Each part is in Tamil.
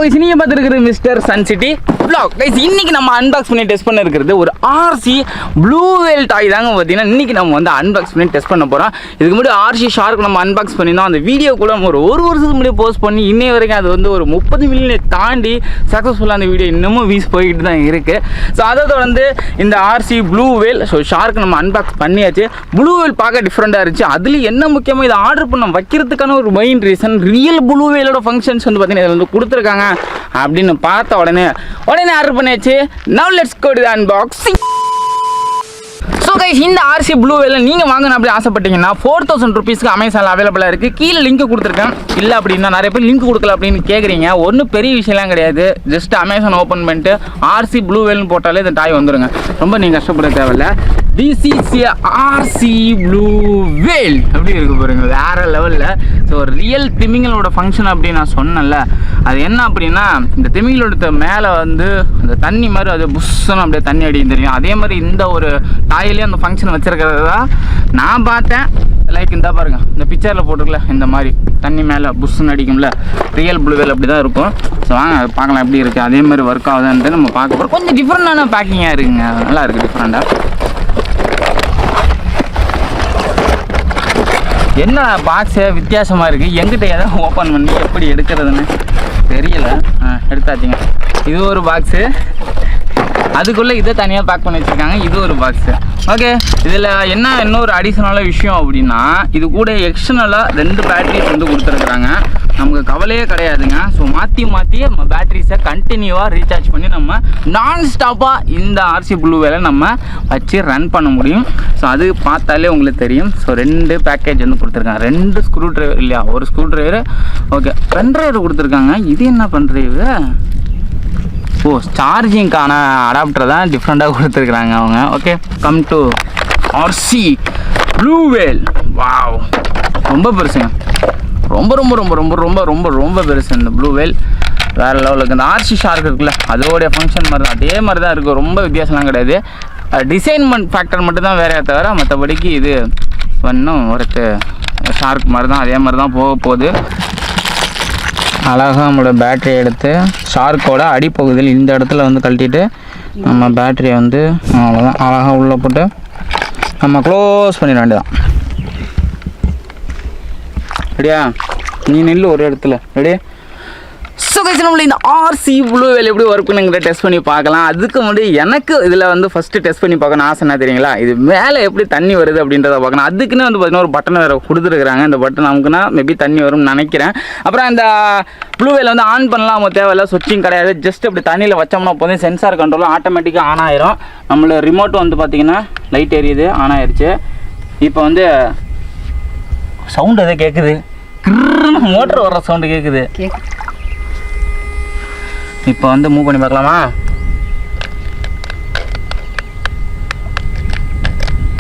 கைஸ் நீங்க பார்த்துருக்குறது mister Sun City vlog. Guys இன்னைக்கு நம்ம அன்பாக்ஸ் பண்ணி டெஸ்ட் பண்ண இருக்கிறது ஒரு RC ப்ளூ வேல் டாய் தாங்க. பார்த்தீங்கன்னா இன்னைக்கு நம்ம வந்து அன்பாக்ஸ் பண்ணி டெஸ்ட் பண்ண போகிறோம். இதுக்கு முன்னாடி RC ஷார்க் நம்ம அன்பாக்ஸ் பண்ணியிருந்தோம். அந்த வீடியோ கூட நம்ம ஒரு வருஷத்துக்கு முன்னாடி போஸ்ட் பண்ணி இன்னை வரைக்கும் அது வந்து ஒரு 30 மில்லியனை தாண்டி சக்ஸஸ்ஃபுல்லாக அந்த வீடியோ இன்னமும் வீஸ் போய்கிட்டு தான் இருக்குது. ஸோ அதை தொடர்ந்து இந்த RC ப்ளூ வேல் ஷார்க் நம்ம அன்பாக்ஸ் பண்ணியாச்சு. ப்ளூ வேல் பார்க்க டிஃப்ரெண்ட்டாக இருந்துச்சு. அதுலேயும் என்ன முக்கியமாக இதை ஆர்டர் பண்ண வைக்கிறதுக்கான ஒரு மெயின் ரீசன் ரியல் ப்ளூ வேலோட ஃபங்க்ஷன்ஸ் வந்து பார்த்தீங்கன்னா இதில் வந்து கொடுத்துருக்காங்க அப்படின்னு பார்த்த உடனே ஆர்டர் பண்ணியாச்சு. Now let's go to the unboxing. So guys இந்த RC ப்ளூ வேலை நீங்கள் வாங்கணும் அப்படி ஆசைப்பட்டீங்கன்னா 4000 ருபீஸ்க்கு அமேசானில் அவைலபிளாக இருக்குது. கீழே லிங்க் கொடுத்துருக்கேன். இல்லை அப்படின்னா நிறைய பேர் லிங்க் கொடுக்கல அப்படின்னு கேட்குறீங்க. ஒன்றும் பெரிய விஷயம்லாம் கிடையாது. ஜஸ்ட் அமேசான் ஓப்பன் பண்ணிட்டு RC ப்ளூ வேல்னு போட்டாலே இந்த டாய் வந்துடுங்க. ரொம்ப நீங்கள் கஷ்டப்பட தேவையில்ல. This is a RC blue வேல் அப்படி இருக்கு பாருங்க, வேறு லெவலில். ஸோ ரியல் திமிங்களோட ஃபங்க்ஷன் அப்படின்னு நான் சொன்னேன்ல, அது என்ன அப்படின்னா இந்த திமிங்களோட மேலே வந்து அந்த தண்ணி மாதிரி அது புஷ்ஷன்னு அப்படியே தண்ணி அடிக்கும் தெரியும். அதே மாதிரி இந்த ஒரு டாயிலே அந்த ஃபங்க்ஷன் வச்சுருக்கிறதா நான் பார்த்தேன். லைக் இந்த பாருங்க, இந்த பிக்சரில் போட்டுருக்கல இந்த மாதிரி தண்ணி மேலே புஷ்ஷுன்னு அடிக்கும்ல, ரியல் ப்ளூ வேல் அப்படி தான் இருக்கும். ஸோ வாங்க அது பார்க்கலாம் எப்படி இருக்குது. அதே மாதிரி ஒர்க் ஆகுதுன்ட்டு நம்ம பார்க்க போகிறோம். கொஞ்சம் டிஃப்ரெண்டான பேக்கிங்காக இருக்குங்க, நல்லா இருக்குது டிஃப்ரெண்ட்டாக. என்ன பாக்ஸு வித்தியாசமாக இருக்குது. எங்கிட்ட எதாவது ஓப்பன் பண்ணி எப்படி எடுக்கிறதுன்னு தெரியல. எடுத்தாச்சுங்க. இது ஒரு பாக்ஸு, அதுக்குள்ளே இதை தனியாக பேக் பண்ணி வச்சுருக்காங்க. இது ஒரு பாக்ஸு. ஓகே, இதில் என்ன இன்னொரு அடிஷ்னலான விஷயம் அப்படின்னா இது கூட எக்ஸ்டர்னலாக 2 பேட்டரிஸ் வந்து கொடுத்துருக்குறாங்க. நமக்கு கவலையே கிடையாதுங்க. ஸோ மாற்றி நம்ம பேட்டரிஸை கண்டினியூவாக ரீசார்ஜ் பண்ணி நம்ம நான் ஸ்டாப்பாக இந்த RC ப்ளூ வேலை நம்ம வச்சு ரன் பண்ண முடியும். ஸோ அது பார்த்தாலே உங்களுக்கு தெரியும். ஸோ 2 பேக்கேஜ் வந்து கொடுத்துருக்காங்க. 2 ஸ்க்ரூ ட்ரைவர் இல்லையா, ஒரு screwdriver. Okay, pen driver கொடுத்துருக்காங்க. இது என்ன பென் ட்ரைவர்? ஓ, சார்ஜிங்கான அடாப்டர் தான் டிஃப்ரெண்ட்டாக கொடுத்துருக்குறாங்க அவங்க. Okay, come to RC blue whale. Wow, ரொம்ப பெருசுங்க. ரொம்ப ரொம்ப ரொம்ப ரொம்ப ரொம்ப ரொம்ப ரொம்ப பெருசு இந்த ப்ளூ வேல். வேறு லெவலுக்கு இந்த RC ஷார்க் இருக்குல்ல, அதோடைய ஃபங்க்ஷன் மாதிரி தான், அதே மாதிரி தான் இருக்குது. ரொம்ப வித்தியாசம்லாம் கிடையாது. டிசைன்மெண்ட் ஃபேக்டர் மட்டும் தான் வேறையே தவிர மற்றபடிக்கு இது இன்னும் ஒரு ஷார்க் மாதிரி தான், அதே மாதிரி தான் போக போகுது. அழகாக நம்மளோட பேட்டரியை எடுத்து ஷார்க்கோட அடிப்பகுதியில் இந்த இடத்துல வந்து கழட்டிட்டு நம்ம பேட்டரியை வந்து அவ்வளோதான் அழகாக உள்ளே போட்டு நம்ம க்ளோஸ் பண்ணிட வேண்டியதான். ரெடியா? நீ நெல் ஒரு இடத்துல ரெடி. ஸோ கைஸ் நம்மள இந்த RC ப்ளூ வேல் எப்படி ஒர்க் பண்ணுங்கிற டெஸ்ட் பண்ணி பார்க்கலாம். அதுக்கு முன்னாடி எனக்கு இதில் வந்து ஃபஸ்ட்டு டெஸ்ட் பண்ணி பார்க்கணும் ஆசை என்ன தெரியுங்களா, இது மேலே எப்படி தண்ணி வருது அப்படின்றத பார்க்கணும். அதுக்குன்னு வந்து பார்த்தீங்கன்னா ஒரு பட்டன் வேறு கொடுத்துருக்குறாங்க. இந்த பட்டன் நமக்குன்னா மேபி தண்ணி வரும்னு நினைக்கிறேன். அப்புறம் அந்த ப்ளூ வேல் வந்து ஆன் பண்ணலாம், நம்ம தேவையில்ல, சுவிட்சிங் கிடையாது. ஜஸ்ட் அப்படி தண்ணியில் வச்சோம்னா போதும் சென்சார் கண்ட்ரோலும் ஆட்டோமேட்டிக்காக ஆன் ஆயிரும். நம்மளோட ரிமோட் வந்து பார்த்திங்கன்னா லைட் எரியுது, ஆன் ஆயிடுச்சு. இப்போ வந்து சவுண்டு எதோ கேட்குது, மோட்டர் வர்ற சவுண்டு கேட்குது. இப்போ வந்து மூவ் பண்ணி பார்க்கலாமா?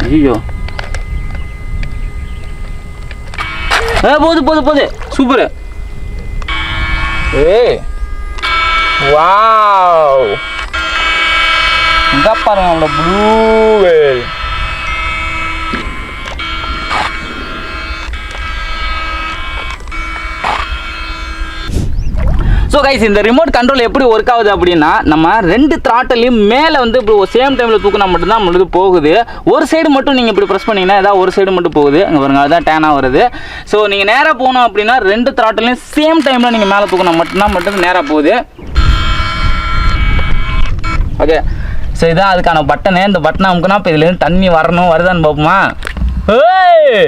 ஐயோ, போது சூப்பர். ஏய் வாவ், இங்க பாருங்க நம்மளோட ப்ளூ வேல். ஸோ கைஸ் இந்த ரிமோட் கண்ட்ரோல் எப்படி ஒர்க் ஆகுது அப்படின்னா நம்ம 2 த்ராட்டிலையும் மேலே வந்து இப்போ சேம் டைமில் தூக்கினா மட்டும்தான் நம்மளுக்கு போகுது. ஒரு சைடு மட்டும் நீங்கள் இப்படி ப்ரெஸ் பண்ணிங்கன்னா ஏதாவது ஒரு சைடு மட்டும் போகுது. அங்கே பாருங்க, அதுதான் டேனாக வருது. ஸோ நீங்கள் நேராக போகணும் அப்படின்னா 2 த்ராட்டிலையும் சேம் டைமில் நீங்கள் மேலே தூக்கினா மட்டும் நேராக போகுது. ஓகே, ஸோ இதான் அதுக்கான பட்டனு. இந்த பட்டனை அமுக்குனா இப்போ இதுலேருந்து தண்ணி வரணும், வருதான்னு பார்ப்போமா? ஏய்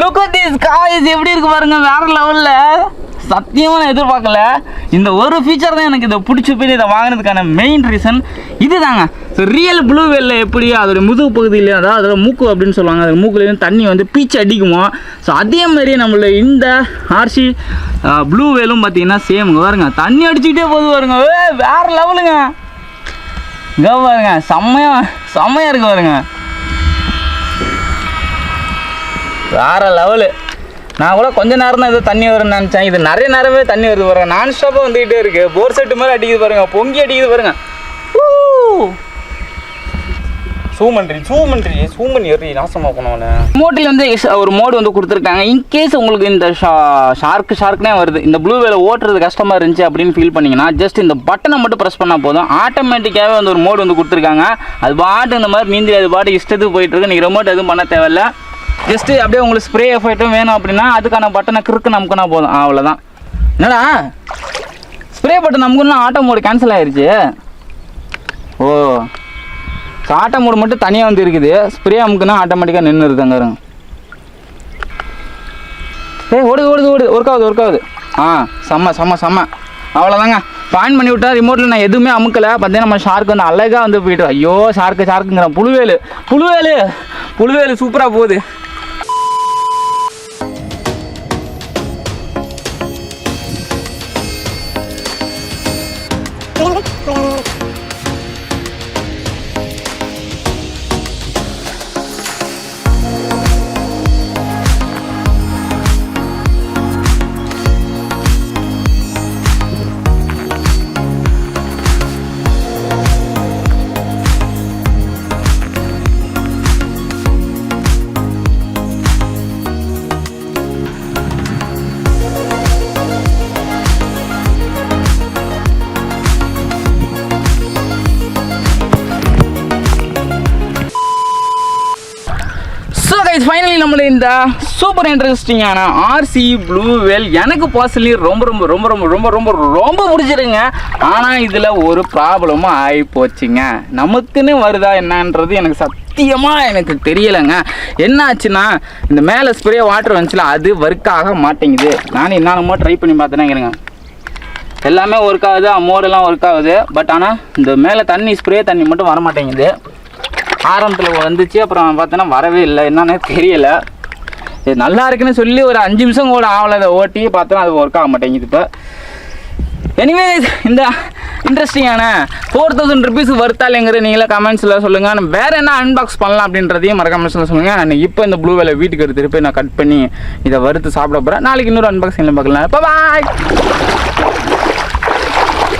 லுக் அட் திஸ் காய்ஸ், எப்படி இருக்கு பாருங்க, வேறு லெவலில். சத்தியமாக நான் எதிர்பார்க்கல. இந்த ஒரு ஃபீச்சர் தான் எனக்கு இதை பிடிச்சி போய் இதை வாங்கினதுக்கான மெயின் ரீசன் இது தாங்க. ஸோ ரியல் ப்ளூ வேலில் எப்படி அதோடைய முதுகு பகுதியில், அதாவது அதோட மூக்கு அப்படின்னு சொல்லுவாங்க, அது மூக்குலேருந்து தண்ணி வந்து பீச்சு அடிக்குமோ, ஸோ அதே மாதிரியே நம்மள இந்த RC ப்ளூ வேலும் பார்த்தீங்கன்னா சேமுங்க. பாருங்க, தண்ணி அடிச்சுக்கிட்டே போகுது பாருங்க, வேறு லெவலுங்க. இங்கே பாருங்க, செம்மையாக இருக்கு பாருங்க, வேறு லெவலு. நான் கூட கொஞ்ச நேரம் தான் இது தண்ணி வரும்னு நினச்சேன். இது நிறைய நேரமே தண்ணி வருது பாருங்க, நான் ஸ்டாப்பாக வந்துக்கிட்டே இருக்குது. போர் செட்டு மாதிரி அடிக்குது பாருங்க, பொங்கி அடிக்குது பாருங்க. சூமன் ஏறி நாசமாக போனவனே. மோட்டில் வந்து ஒரு மோடு வந்து கொடுத்துருக்காங்க. இன்கேஸ் உங்களுக்கு இந்த ஷார்க்னே வருது, இந்த ப்ளூ வேலை ஓட்டுறது கஷ்டமாக இருந்துச்சு அப்படின்னு ஃபீல் பண்ணிங்கன்னா ஜஸ்ட் இந்த பட்டனை மட்டும் ப்ரெஸ் பண்ணால் போதும். ஆட்டோமேட்டிக்காகவே வந்து ஒரு மோடு வந்து கொடுத்துருக்காங்க. அது பாட்டு இந்த மாதிரி நீந்தி அது பாட்டு இஷ்டத்துக்கு போயிட்டுருக்கு. நீங்கள் ரிமோட் எதுவும் பண்ண தேவையில்ல. ஜஸ்ட்டு அப்படியே உங்களுக்கு ஸ்ப்ரே எஃபெக்ட்டும் வேணும் அப்படின்னா அதுக்கான பட்டனை கிறுக்கு நமக்குன்னா போதும். அவ்வளோதான். என்னடா ஸ்ப்ரே பட்டன் நமக்குன்னா ஆட்டோ மோடு கேன்சல் ஆயிடுச்சு. ஓ, ஆட்டோ மோடு மட்டும் தனியாக வந்து இருக்குது. ஸ்ப்ரே அமுக்குன்னா ஆட்டோமேட்டிக்காக நின்றுருதாங்க. ஓடுது ஒர்க் ஆகுது. செம்ம அவ்வளோதாங்க. ஆன் பண்ணி விட்டா ரிமோட்டில் நான் எதுவுமே அமுக்கலை. பார்த்தீங்கன்னா நம்ம ஷார்க் வந்து அழகாக வந்து போயிட்டு, ஐயோ ஷார்க்குங்கிறேன், புழுவேலு சூப்பராக போகுது. ஃபைனலி நம்மள இந்த சூப்பர் இன்ட்ரெஸ்டிங்கான ஆர்சி ப்ளூ வேல் எனக்கு பர்சனலி ரொம்ப பிடிச்சிருங்க. ஆனால் இதில் ஒரு ப்ராப்ளமும் ஆகி போச்சுங்க. நமக்குன்னு வருதா என்னன்றது எனக்கு சத்தியமாக தெரியலைங்க. என்ன ஆச்சுன்னா இந்த மேலே ஸ்ப்ரே வாட்டர் வந்துச்சுல, அது ஒர்க் ஆக மாட்டேங்குது. நானும் என்னென்னமோ ட்ரை பண்ணி பார்த்தேனேங்கிறேங்க. எல்லாமே ஒர்க் ஆகுது, மோடெல்லாம் ஒர்க் ஆகுது. பட் ஆனால் இந்த மேலே ஸ்ப்ரே தண்ணி மட்டும் வர மாட்டேங்குது. ஆரம்பத்தில் வந்துச்சு, அப்புறம் பார்த்தோன்னா வரவே இல்லை. என்னன்னு தெரியல. இது நல்லா இருக்குன்னு சொல்லி ஒரு 5 நிமிஷம் கூட ஆகலை. அதை ஓட்டி பார்த்தோன்னா அது ஒர்க் ஆக மாட்டேங்குது. இப்போ எனிவே இந்த இன்ட்ரெஸ்டிங்கான 4000 rupees வருத்தாலேங்கிற நீங்களே கமெண்ட்ஸில் சொல்லுங்கள். நம்ம வேறு என்ன அன்பாக்ஸ் பண்ணலாம் அப்படின்றதையும் கமெண்ட்ஸில் சொல்லுங்கள். நான் இப்போ இந்த ப்ளூ வேலை வீட்டுக்கு எடுத்துகிட்டு போய் நான் கட் பண்ணி இதை வறுத்து சாப்பிட போகிறேன். நாளைக்கு இன்னொரு அன்பாக்சிங்கில் பார்க்கலாம். பாய்.